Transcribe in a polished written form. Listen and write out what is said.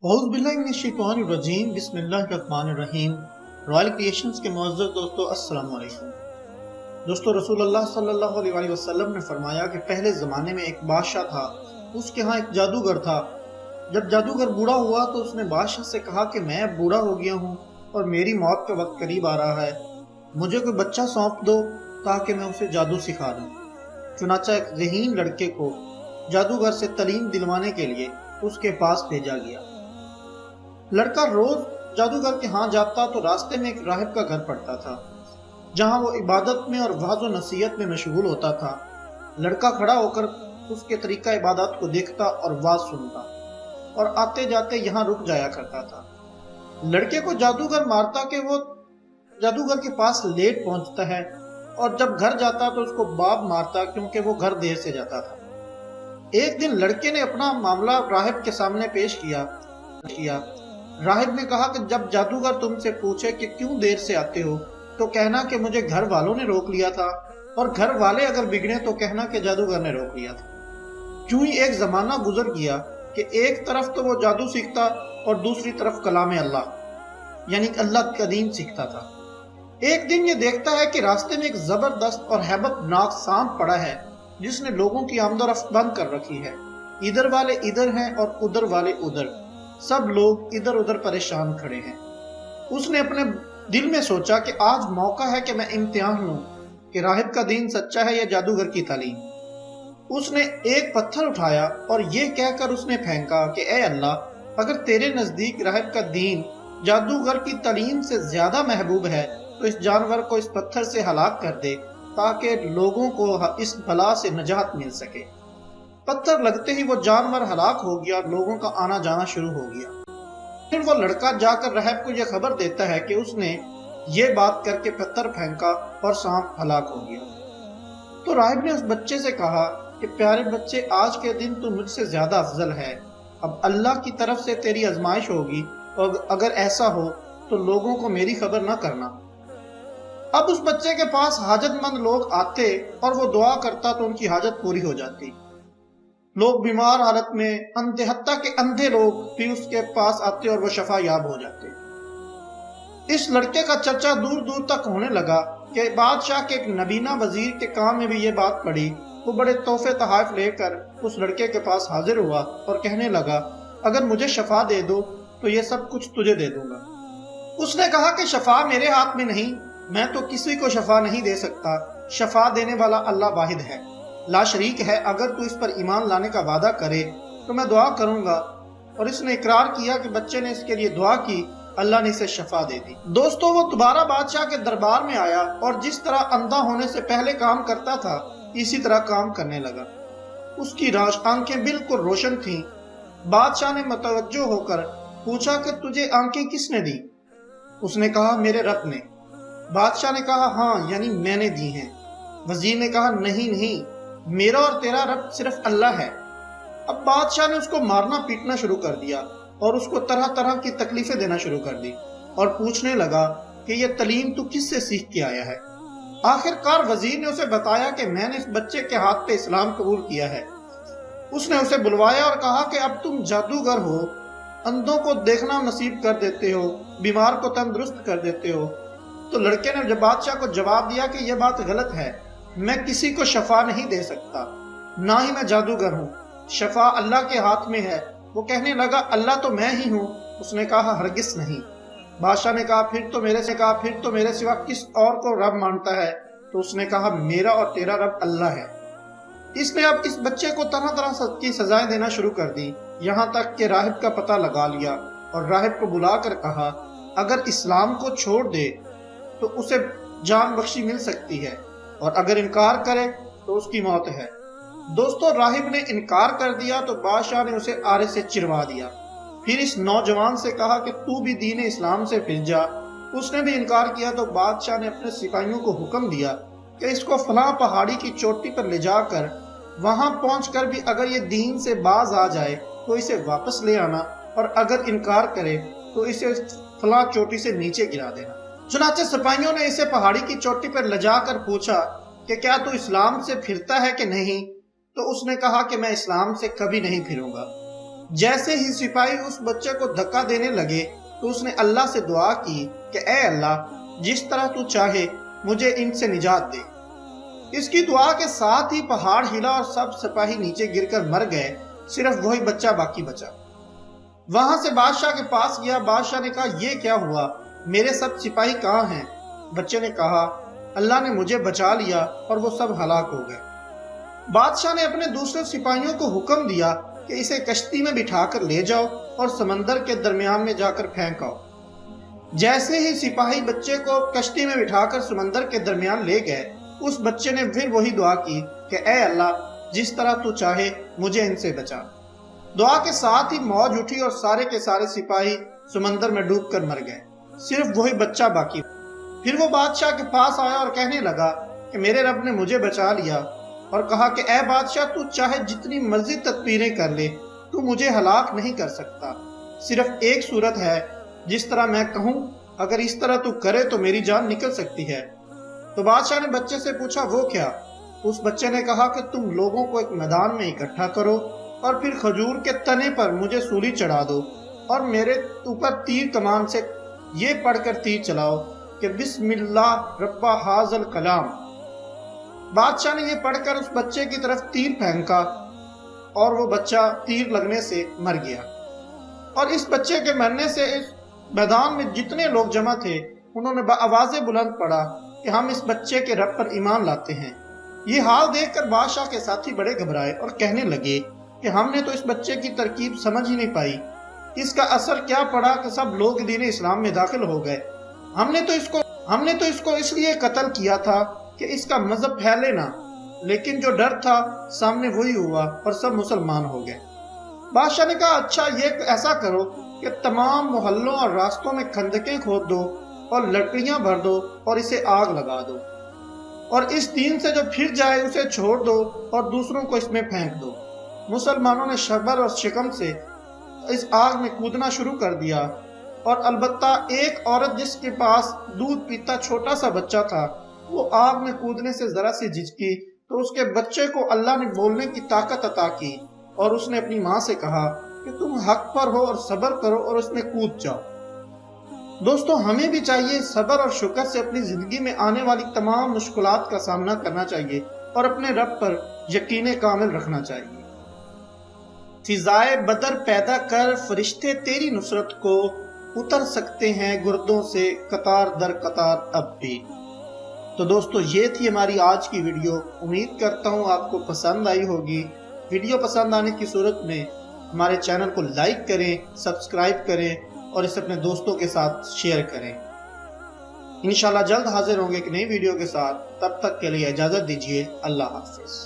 اعوذ باللہ من الشیطان الرجیم بسم اللہ الرحمن الرحیم۔ رائل کریشنز کے معزز دوستو السلام علیکم۔ دوستو رسول اللہ صلی اللہ علیہ وسلم نے فرمایا کہ پہلے زمانے میں ایک بادشاہ تھا، اس کے ہاں ایک جادوگر تھا۔ جب جادوگر بوڑھا ہوا تو اس نے بادشاہ سے کہا کہ میں اب بوڑھا ہو گیا ہوں اور میری موت کا وقت قریب آ رہا ہے، مجھے کوئی بچہ سونپ دو تاکہ میں اسے جادو سکھا دوں۔ چنانچہ ایک ذہین لڑکے کو جادوگر سے تعلیم دلوانے کے لیے اس کے پاس بھیجا گیا۔ لڑکا روز جادوگر کے ہاں جاتا تو راستے میں ایک راہب کا گھر پڑتا تھا، جہاں وہ عبادت میں اور وعظ و نصیحت میں مشغول ہوتا تھا۔ لڑکا کھڑا ہو کر اس کے طریقہ عبادت کو دیکھتا اور وعظ سنتا، اور آتے جاتے یہاں رک جایا کرتا تھا۔ لڑکے کو جادوگر مارتا کہ وہ جادوگر کے پاس لیٹ پہنچتا ہے، اور جب گھر جاتا تو اس کو باپ مارتا کیونکہ وہ گھر دیر سے جاتا تھا۔ ایک دن لڑکے نے اپنا معاملہ راہب کے سامنے پیش کیا۔ راہب نے کہا کہ جب جادوگر تم سے پوچھے کہ کیوں دیر سے آتے ہو تو کہنا کہ مجھے گھر والوں نے روک لیا تھا، اور گھر والے اگر بگڑے تو کہنا کہ جادوگر نے روک لیا تھا۔ کیوں ہی ایک زمانہ گزر گیا کہ ایک طرف تو وہ جادو سیکھتا اور دوسری طرف کلام اللہ یعنی اللہ کا دین سیکھتا تھا۔ ایک دن یہ دیکھتا ہے کہ راستے میں ایک زبردست اور ہیبت ناک سانپ پڑا ہے جس نے لوگوں کی آمد و رفت بند کر رکھی ہے۔ ادھر والے ادھر ہیں اور ادھر والے ادھر، سب لوگ ادھر ادھر پریشان کھڑے ہیں۔ اس نے اپنے دل میں سوچا کہ آج موقع ہے کہ میں امتحان لوں کہ راہب کا دین سچا ہے یا جادوگر کی تعلیم۔ اس نے ایک پتھر اٹھایا اور یہ کہہ کر اس نے پھینکا کہ اے اللہ، اگر تیرے نزدیک راہب کا دین جادوگر کی تعلیم سے زیادہ محبوب ہے تو اس جانور کو اس پتھر سے ہلاک کر دے تاکہ لوگوں کو اس بلا سے نجات مل سکے۔ پتھر لگتے ہی وہ جانور ہلاک ہو گیا اور لوگوں کا آنا جانا شروع ہو گیا۔ پھر وہ لڑکا جا کر راہب کو یہ خبر دیتا ہے کہ اس نے یہ بات کر کے پتھر پھینکا اور سانپ ہلاک ہو گیا۔ تو راہب نے اس بچے سے کہا کہ پیارے بچے، آج کے دن تو مجھ سے زیادہ افضل ہے، اب اللہ کی طرف سے تیری آزمائش ہوگی، اور اگر ایسا ہو تو لوگوں کو میری خبر نہ کرنا۔ اب اس بچے کے پاس حاجت مند لوگ آتے اور وہ دعا کرتا تو ان کی حاجت پوری ہو جاتی۔ لوگ بیمار حالت میں حتیٰ کہ اندھے لوگ بھی اس کے پاس آتے اور وہ شفا یاب ہو جاتے۔ اس لڑکے کا چرچا دور دور تک ہونے لگا کہ بادشاہ کے ایک نبینا وزیر کے کام میں بھی یہ بات پڑی۔ وہ بڑے تحفے تحائف لے کر اس لڑکے کے پاس حاضر ہوا اور کہنے لگا، اگر مجھے شفا دے دو تو یہ سب کچھ تجھے دے دوں گا۔ اس نے کہا کہ شفا میرے ہاتھ میں نہیں، میں تو کسی کو شفا نہیں دے سکتا، شفا دینے والا اللہ واحد ہے، لا شریک ہے۔ اگر تو اس پر ایمان لانے کا وعدہ کرے تو میں دعا کروں گا۔ اور اس نے اقرار کیا کہ بچے نے اس کے لیے دعا کی، اللہ نے اسے شفا دے دی۔ دوستو، وہ دوبارہ بادشاہ کے دربار میں آیا اور جس طرح اندھا ہونے سے پہلے کام کرتا تھا اسی طرح کام کرنے لگا۔ اس کی آنکھیں بالکل روشن تھیں۔ بادشاہ نے متوجہ ہو کر پوچھا کہ تجھے آنکھیں کس نے دی؟ اس نے کہا میرے رب نے۔ بادشاہ نے کہا ہاں، یعنی میں نے دی ہیں۔ وزیر نے کہا نہیں، میرا اور تیرا رب صرف اللہ ہے۔ اب بادشاہ نے اس کو مارنا پیٹنا شروع کر دیا اور اس کو طرح طرح کی تکلیفیں دینا شروع کر دی، اور پوچھنے لگا کہ یہ تعلیم تو کس سے سیکھ کے آیا ہے؟ آخر کار وزیر نے اسے بتایا کہ میں نے اس بچے کے ہاتھ پہ اسلام قبول کیا ہے۔ اس نے اسے بلوایا اور کہا کہ اب تم جادوگر ہو، اندھوں کو دیکھنا نصیب کر دیتے ہو، بیمار کو تندرست کر دیتے ہو۔ تو لڑکے نے جب بادشاہ کو جواب دیا کہ یہ بات غلط ہے، میں کسی کو شفا نہیں دے سکتا، نہ ہی میں جادوگر ہوں، شفا اللہ کے ہاتھ میں ہے۔ وہ کہنے لگا اللہ تو میں ہی ہوں۔ اس نے کہا ہرگز نہیں۔ بادشاہ نے کہا پھر تو میرے سوا کس اور کو رب مانتا ہے؟ تو اس نے کہا میرا اور تیرا رب اللہ ہے۔ اس نے اب اس بچے کو طرح طرح کی سزائیں دینا شروع کر دی، یہاں تک کہ راہب کا پتہ لگا لیا اور راہب کو بلا کر کہا اگر اسلام کو چھوڑ دے تو اسے جان بخشی مل سکتی ہے، اور اگر انکار کرے تو اس کی موت ہے۔ دوستو، راہب نے انکار کر دیا تو بادشاہ نے اسے آرے سے چروا دیا۔ پھر اس نوجوان سے کہا کہ تو بھی دین اسلام سے پھر جا۔ اس نے بھی انکار کیا تو بادشاہ نے اپنے سپاہیوں کو حکم دیا کہ اس کو فلاں پہاڑی کی چوٹی پر لے جا کر وہاں پہنچ کر بھی اگر یہ دین سے باز آ جائے تو اسے واپس لے آنا، اور اگر انکار کرے تو اسے فلاں چوٹی سے نیچے گرا دینا۔ چنانچہ سپاہیوں نے اسے پہاڑی کی چوٹی پر لے جا کر پوچھا کہ کیا تو اسلام سے پھرتا ہے کہ نہیں؟ تو اس نے کہا کہ میں اسلام سے کبھی نہیں پھروں گا۔ جیسے ہی سپاہی اس بچے کو دھکا دینے لگے تو اس نے اللہ سے دعا کی کہ اے اللہ، جس طرح تو چاہے مجھے ان سے نجات دے۔ اس کی دعا کے ساتھ ہی پہاڑ ہلا اور سب سپاہی نیچے گر کر مر گئے، صرف وہی بچہ باقی بچا۔ وہاں سے بادشاہ کے پاس گیا۔ بادشاہ نے کہا یہ کیا ہوا، میرے سب سپاہی کہاں ہیں؟ بچے نے کہا اللہ نے مجھے بچا لیا اور وہ سب ہلاک ہو گئے۔ بادشاہ نے اپنے دوسرے سپاہیوں کو حکم دیا کہ اسے کشتی میں بٹھا کر لے جاؤ اور سمندر کے درمیان میں جا کر پھینک آؤ۔ جیسے ہی سپاہی بچے کو کشتی میں بٹھا کر سمندر کے درمیان لے گئے، اس بچے نے پھر وہی دعا کی کہ اے اللہ، جس طرح تو چاہے مجھے ان سے بچا۔ دعا کے ساتھ ہی موج اٹھی اور سارے کے سارے سپاہی سمندر میں ڈوب کر مر گئے، صرف وہی بچہ باقی۔ پھر وہ بادشاہ کے پاس آیا اور کہنے لگا کہ میرے رب نے مجھے بچا لیا، اور کہا کہ اے بادشاہ، تو چاہے جتنی مرضی تدبیریں کر لے، تو مجھے ہلاک نہیں کر سکتا۔ صرف ایک صورت ہے، جس طرح میں کہوں اگر اس طرح تو کرے تو میری جان نکل سکتی ہے۔ تو بادشاہ نے بچے سے پوچھا وہ کیا؟ اس بچے نے کہا کہ تم لوگوں کو ایک میدان میں اکٹھا کرو اور پھر کھجور کے تنے پر مجھے سولی چڑھا دو اور میرے اوپر تیر کمان سے یہ پڑھ کر تیر چلاؤ کہ بسم اللہ رب ھذا کلام۔ بادشاہ نے یہ پڑھ کر اس بچے کی طرف تیر پھینکا اور وہ بچہ تیر لگنے سے مر گیا۔ اور اس بچے کے مرنے سے اس میدان میں جتنے لوگ جمع تھے انہوں نے بآواز بلند پڑھا کہ ہم اس بچے کے رب پر ایمان لاتے ہیں۔ یہ حال دیکھ کر بادشاہ کے ساتھی بڑے گھبرائے اور کہنے لگے کہ ہم نے تو اس بچے کی ترکیب سمجھ ہی نہیں پائی، اس کا اثر کیا پڑا کہ سب لوگ دین اسلام میں داخل ہو گئے۔ ہم نے تو اس کو اس لیے قتل کیا تھا کہ اس کا مذہب پھیلے نہ، لیکن جو ڈر تھا سامنے وہی ہوا اور سب مسلمان ہو گئے۔ بادشاہ نے کہا اچھا، یہ ایسا کرو کہ تمام محلوں اور راستوں میں خندقیں کھود دو اور لکڑیاں بھر دو اور اسے آگ لگا دو، اور اس دین سے جو پھر جائے اسے چھوڑ دو اور دوسروں کو اس میں پھینک دو۔ مسلمانوں نے صبر اور شکم سے اس آگ میں کودنا شروع کر دیا، اور البتہ ایک عورت جس کے پاس دودھ پیتا چھوٹا سا بچہ تھا، وہ آگ میں کودنے سے ذرا سی جھجکی تو اس کے بچے کو اللہ نے بولنے کی طاقت عطا کی، اور اس نے اپنی ماں سے کہا کہ تم حق پر ہو اور صبر کرو اور اس میں کود جاؤ۔ دوستو، ہمیں بھی چاہیے صبر اور شکر سے اپنی زندگی میں آنے والی تمام مشکلات کا سامنا کرنا چاہیے اور اپنے رب پر یقین کامل رکھنا چاہیے۔ فضائے بدر پیدا کر فرشتے تیری نصرت کو، اتر سکتے ہیں گردوں سے قطار در قطار اب بھی۔ تو دوستو، یہ تھی ہماری آج کی ویڈیو۔ امید کرتا ہوں آپ کو پسند آئی ہوگی۔ ویڈیو پسند آنے کی صورت میں ہمارے چینل کو لائک کریں، سبسکرائب کریں اور اسے اپنے دوستوں کے ساتھ شیئر کریں۔ انشاءاللہ جلد حاضر ہوں گے ایک نئی ویڈیو کے ساتھ، تب تک کے لیے اجازت دیجیے۔ اللہ حافظ۔